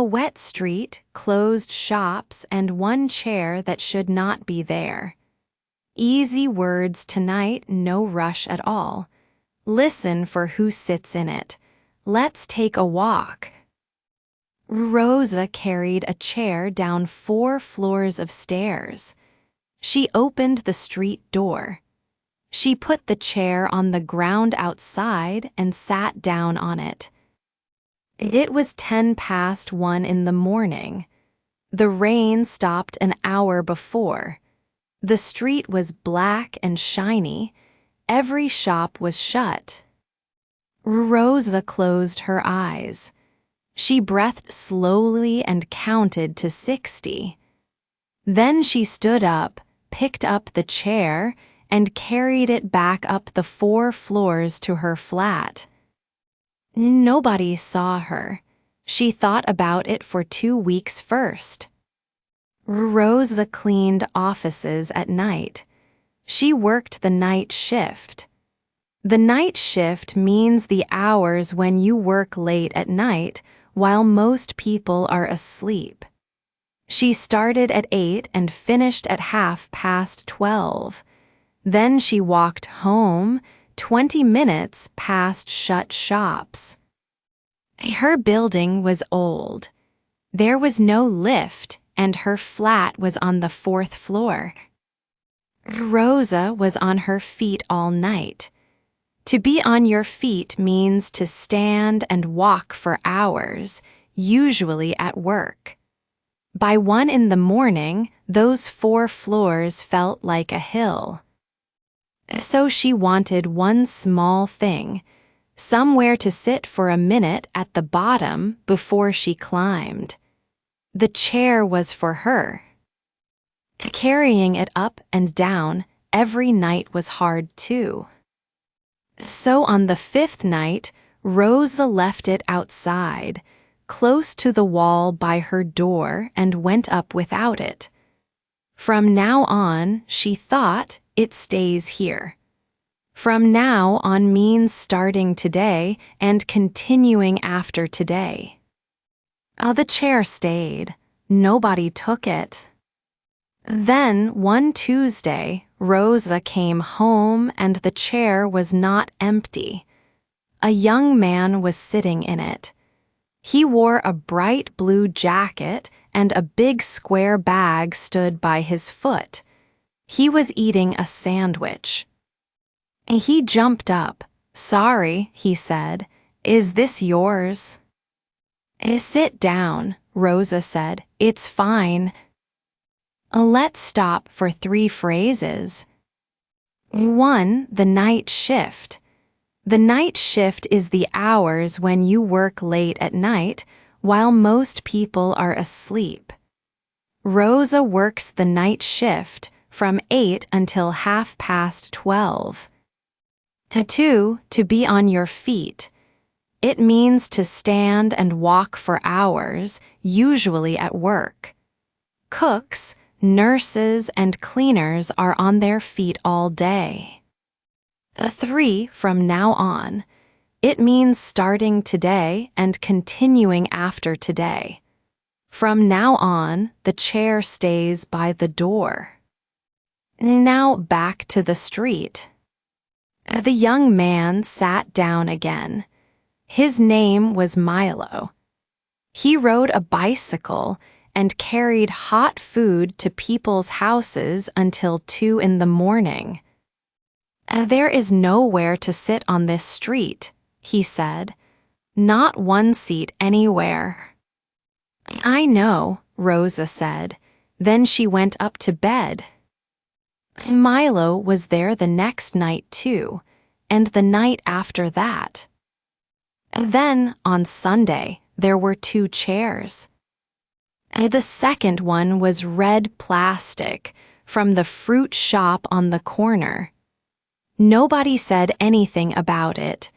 A wet street, closed shops, and one chair that should not be there. Easy words tonight, no rush at all. Listen for who sits in it. Let's take a walk. Rosa carried a chair down 4 floors of stairs. She opened the street door. She put the chair on the ground outside and sat down on it. It was 1:10 in the morning. The rain stopped an hour before. The street was black and shiny. Every shop was shut. Rosa closed her eyes. She breathed slowly and counted to 60. Then she stood up, picked up the chair, and carried it back up the 4 floors to her flat. Nobody saw her. She thought about it for 2 weeks first. Rosa cleaned offices at night. She worked the night shift. The night shift means the hours when you work late at night while most people are asleep. She started at 8 and finished at 12:30. Then she walked home 20 minutes past shut shops. Her building was old. There was no lift, and her flat was on the 4th floor. Rosa was on her feet all night. To be on your feet means to stand and walk for hours, usually at work. By 1 in the morning, those 4 floors felt like a hill. So she wanted one small thing, somewhere to sit for a minute at the bottom before she climbed. The chair was for her. Carrying it up and down every night was hard too. So on the 5th night, Rosa left it outside, close to the wall by her door, and went up without it. From now on, she thought, it stays here. From now on means starting today and continuing after today. The chair stayed. Nobody took it. Then, one Tuesday, Rosa came home and the chair was not empty. A young man was sitting in it. He wore a bright blue jacket and a big square bag stood by his foot. He was eating a sandwich. He jumped up. "Sorry," he said. "Is this yours?" "Sit down," Rosa said. "It's fine." Let's stop for 3 phrases. 1. The night shift. The night shift is the hours when you work late at night while most people are asleep. Rosa works the night shift from 8 until 12:30. 2. To be on your feet. It means to stand and walk for hours, usually at work. Cooks, nurses, and cleaners are on their feet all day. 3. From now on. It means starting today and continuing after today. From now on, the chair stays by the door. Now back to the street. The young man sat down again. His name was Milo. He rode a bicycle and carried hot food to people's houses until 2 in the morning. "There is nowhere to sit on this street," he said. "Not one seat anywhere." "I know," Rosa said. Then she went up to bed. Milo was there the next night too, and the night after that. Then, on Sunday, there were 2 chairs. The second one was red plastic from the fruit shop on the corner. Nobody said anything about it.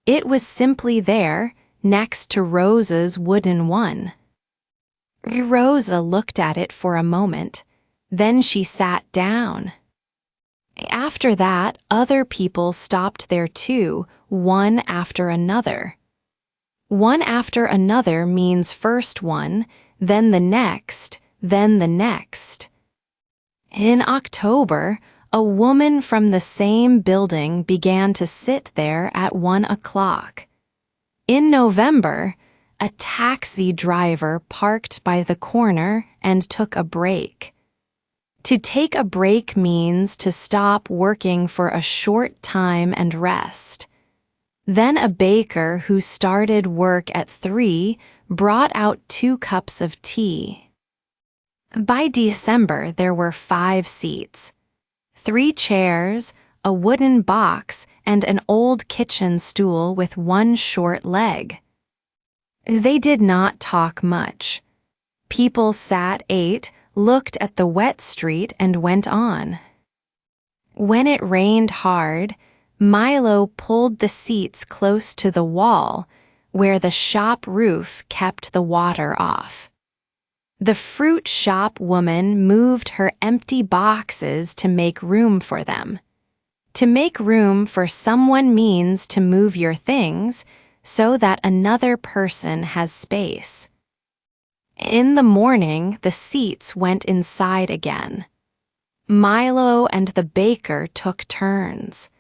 It was simply there, next to Rosa's wooden one. Rosa looked at it for a moment. Then she sat down. After that, other people stopped there too, one after another. One after another means first one, then the next, then the next. In October, a woman from the same building began to sit there at 1 o'clock. In November, a taxi driver parked by the corner and took a break. To take a break means to stop working for a short time and rest. Then a baker who started work at 3 brought out 2 cups of tea. By December, there were 5 seats, 3 chairs, a wooden box, and an old kitchen stool with 1 short leg. They did not talk much. People sat, ate, looked at the wet street, and went on. When it rained hard, Milo pulled the seats close to the wall, where the shop roof kept the water off. The fruit shop woman moved her empty boxes to make room for them. To make room for someone means to move your things so that another person has space. In the morning, the seats went inside again. Milo and the baker took turns.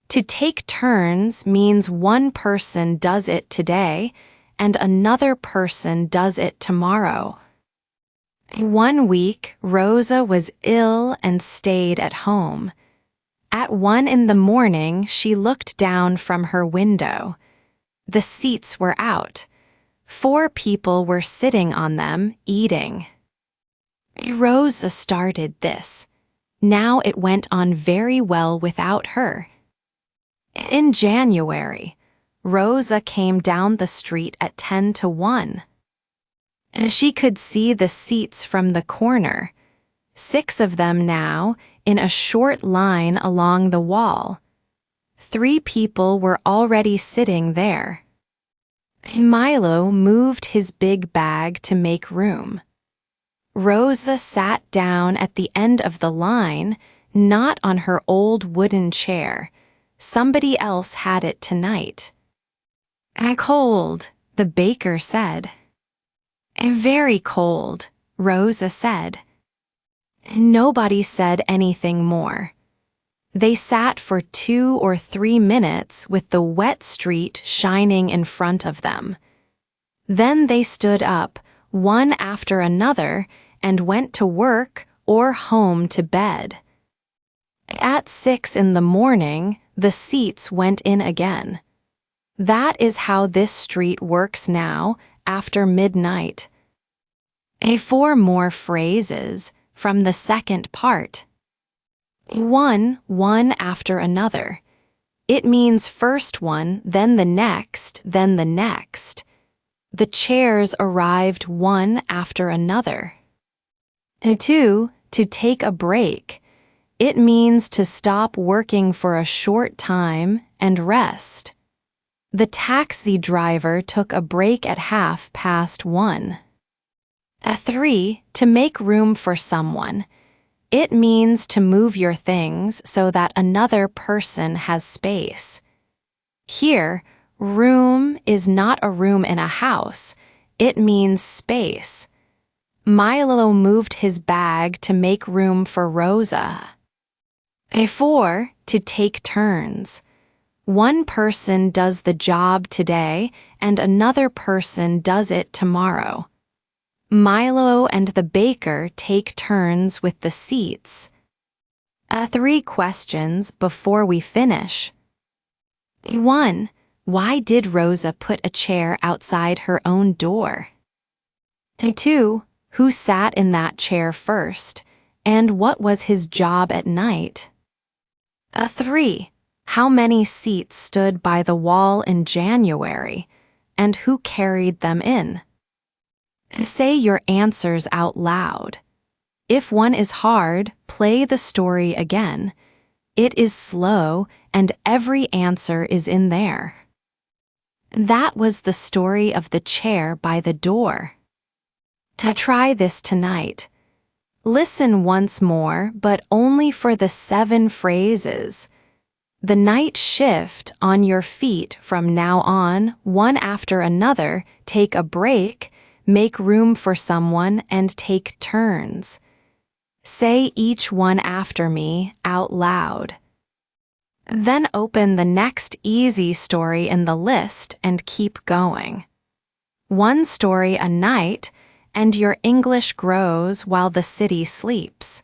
To take turns means one person does it today and another person does it tomorrow. One week, Rosa was ill and stayed at home. At 1 in the morning, she looked down from her window. The seats were out. 4 people were sitting on them, eating. Rosa started this. Now it went on very well without her. In January, Rosa came down the street at 10 to 1. She could see the seats from the corner, 6 of them now, in a short line along the wall. 3 people were already sitting there. Milo moved his big bag to make room. Rosa sat down at the end of the line, not on her old wooden chair. Somebody else had it tonight. Cold, the baker said. Very cold, Rosa said. Nobody said anything more. They sat for 2 or 3 minutes with the wet street shining in front of them. Then they stood up, one after another, and went to work or home to bed. At 6 in the morning, the seats went in again. That is how this street works now, after midnight. 4 more phrases from the second part. One after another. It means first one, then the next, then the next. The chairs arrived one after another. 2, to take a break. It means to stop working for a short time and rest. The taxi driver took a break at 1:30. 3, to make room for someone. It means to move your things so that another person has space. Here, room is not a room in a house. It means space. Milo moved his bag to make room for Rosa. 4, to take turns. One person does the job today and another person does it tomorrow. Milo and the baker take turns with the seats. 3 questions before we finish. 1. Why did Rosa put a chair outside her own door? 2. Who sat in that chair first, and what was his job at night? 3. How many seats stood by the wall in January, and who carried them in? Say your answers out loud. If one is hard, play the story again. It is slow, and every answer is in there. That was the story of the chair by the door. Try this tonight. Listen once more, but only for the 7 phrases. The night shift on your feet from now on, one after another, take a break, make room for someone, and take turns. Say each one after me out loud. Then open the next easy story in the list and keep going. One story a night, and your English grows while the city sleeps.